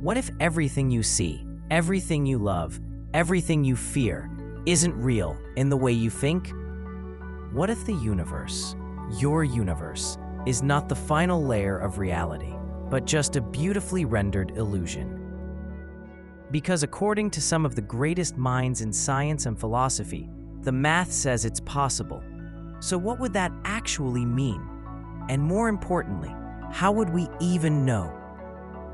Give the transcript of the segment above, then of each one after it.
What if everything you see, everything you love, everything you fear isn't real in the way you think? What if the universe, your universe, is not the final layer of reality, but just a beautifully rendered illusion? Because according to some of the greatest minds in science and philosophy, the math says it's possible. So what would that actually mean? And more importantly, how would we even know?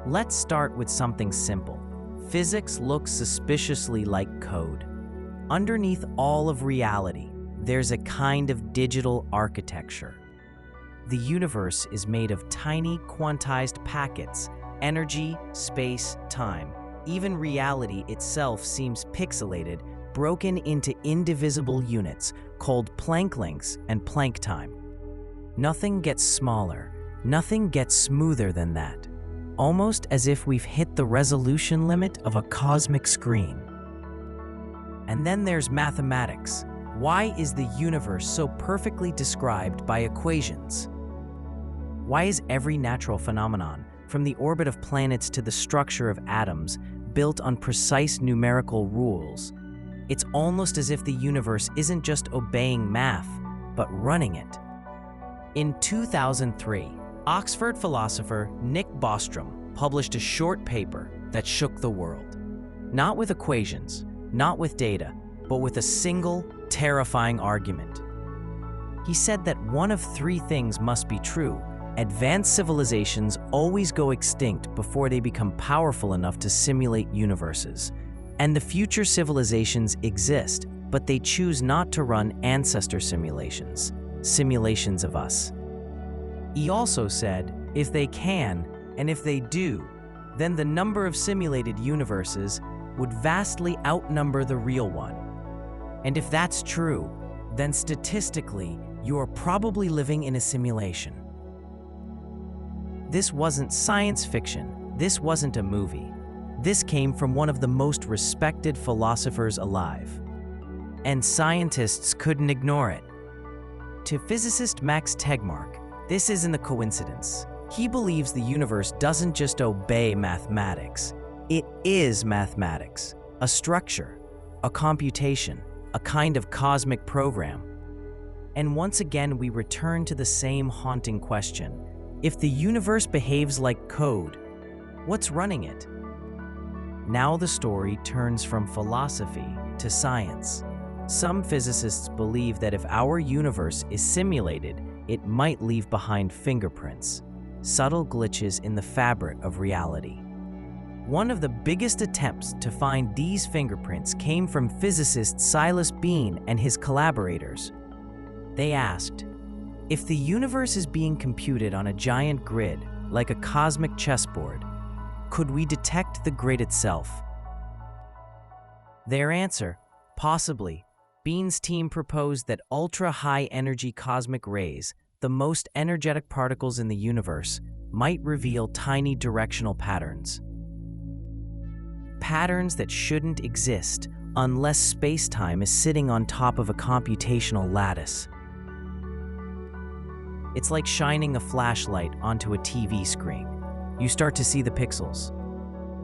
Let's start with something simple. Physics looks suspiciously like code. Underneath all of reality, there's a kind of digital architecture. The universe is made of tiny quantized packets, energy, space, time. Even reality itself seems pixelated, broken into indivisible units called Planck lengths and Planck time. Nothing gets smaller, nothing gets smoother than that. Almost as if we've hit the resolution limit of a cosmic screen. And then there's mathematics. Why is the universe so perfectly described by equations? Why is every natural phenomenon, from the orbit of planets to the structure of atoms, built on precise numerical rules? It's almost as if the universe isn't just obeying math, but running it. In 2003, Oxford philosopher Nick Bostrom published a short paper that shook the world. Not with equations, not with data, but with a single, terrifying argument. He said that one of three things must be true. Advanced civilizations always go extinct before they become powerful enough to simulate universes. And the future civilizations exist, but they choose not to run ancestor simulations, simulations of us. He also said, if they can, and if they do, then the number of simulated universes would vastly outnumber the real one. And if that's true, then statistically, you are probably living in a simulation. This wasn't science fiction. This wasn't a movie. This came from one of the most respected philosophers alive. And scientists couldn't ignore it. To physicist Max Tegmark, this isn't a coincidence. He believes the universe doesn't just obey mathematics. It is mathematics, a structure, a computation, a kind of cosmic program. And once again, we return to the same haunting question. If the universe behaves like code, what's running it? Now the story turns from philosophy to science. Some physicists believe that if our universe is simulated, it might leave behind fingerprints, subtle glitches in the fabric of reality. One of the biggest attempts to find these fingerprints came from physicist Silas Beane and his collaborators. They asked, if the universe is being computed on a giant grid, like a cosmic chessboard, could we detect the grid itself? Their answer, possibly. Beane's team proposed that ultra-high-energy cosmic rays, the most energetic particles in the universe, might reveal tiny directional patterns. Patterns that shouldn't exist unless space-time is sitting on top of a computational lattice. It's like shining a flashlight onto a TV screen. You start to see the pixels.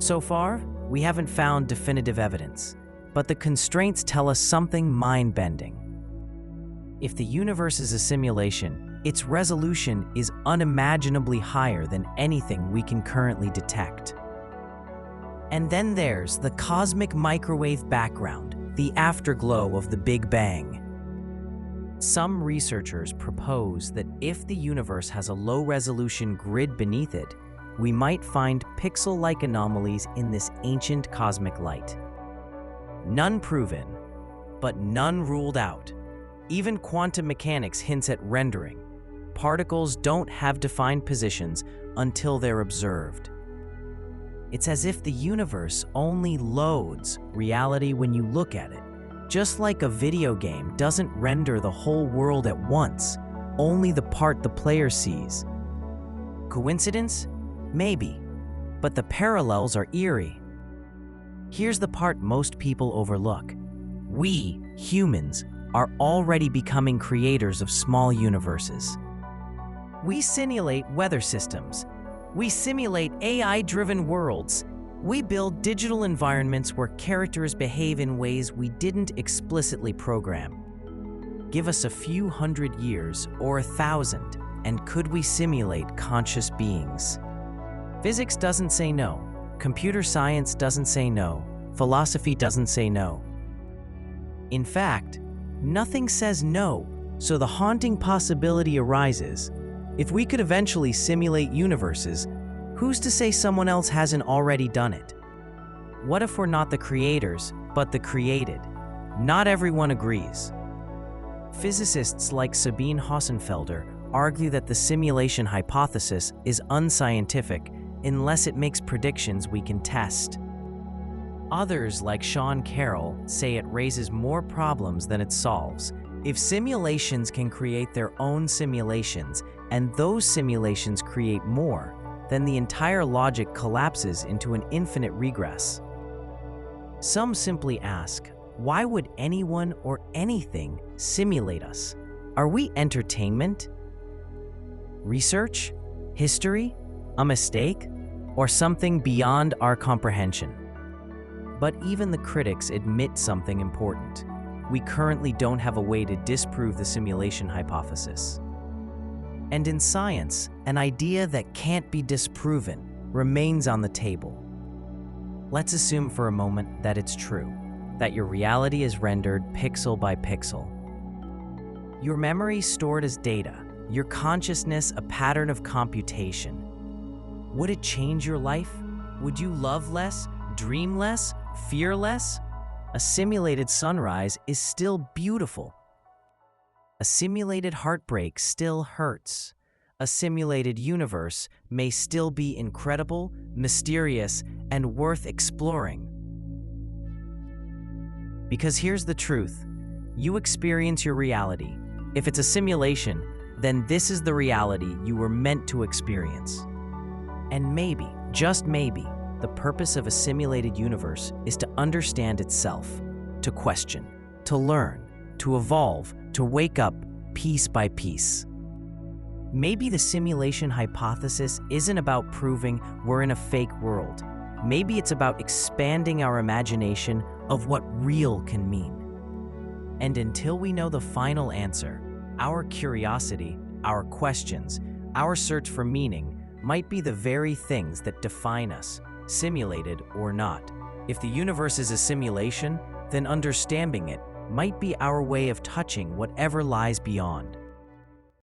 So far, we haven't found definitive evidence, but the constraints tell us something mind-bending. If the universe is a simulation, its resolution is unimaginably higher than anything we can currently detect. And then there's the cosmic microwave background, the afterglow of the Big Bang. Some researchers propose that if the universe has a low-resolution grid beneath it, we might find pixel-like anomalies in this ancient cosmic light. None proven, but none ruled out. Even quantum mechanics hints at rendering. Particles don't have defined positions until they're observed. It's as if the universe only loads reality when you look at it. Just like a video game doesn't render the whole world at once, only the part the player sees. Coincidence? Maybe, but the parallels are eerie. Here's the part most people overlook. We, humans, are already becoming creators of small universes. We simulate weather systems. We simulate AI-driven worlds. We build digital environments where characters behave in ways we didn't explicitly program. Give us a few hundred years or 1,000, and could we simulate conscious beings? Physics doesn't say no. Computer science doesn't say no. Philosophy doesn't say no. In fact, nothing says no, so the haunting possibility arises. If we could eventually simulate universes, who's to say someone else hasn't already done it? What if we're not the creators, but the created? Not everyone agrees. Physicists like Sabine Hossenfelder argue that the simulation hypothesis is unscientific unless it makes predictions we can test. Others, like Sean Carroll, say it raises more problems than it solves. If simulations can create their own simulations, and those simulations create more, then the entire logic collapses into an infinite regress. Some simply ask, why would anyone or anything simulate us? Are we entertainment? Research? History? A mistake? Or something beyond our comprehension? But even the critics admit something important. We currently don't have a way to disprove the simulation hypothesis. And in science, an idea that can't be disproven remains on the table. Let's assume for a moment that it's true, that your reality is rendered pixel by pixel. Your memory stored as data, your consciousness a pattern of computation. Would it change your life? Would you love less, dream less, fear less? A simulated sunrise is still beautiful. A simulated heartbreak still hurts. A simulated universe may still be incredible, mysterious, and worth exploring. Because here's the truth. You experience your reality. If it's a simulation, then this is the reality you were meant to experience. And maybe, just maybe, the purpose of a simulated universe is to understand itself, to question, to learn, to evolve, to wake up piece by piece. Maybe the simulation hypothesis isn't about proving we're in a fake world. Maybe it's about expanding our imagination of what real can mean. And until we know the final answer, our curiosity, our questions, our search for meaning might be the very things that define us, simulated or not. If the universe is a simulation, then understanding it might be our way of touching whatever lies beyond.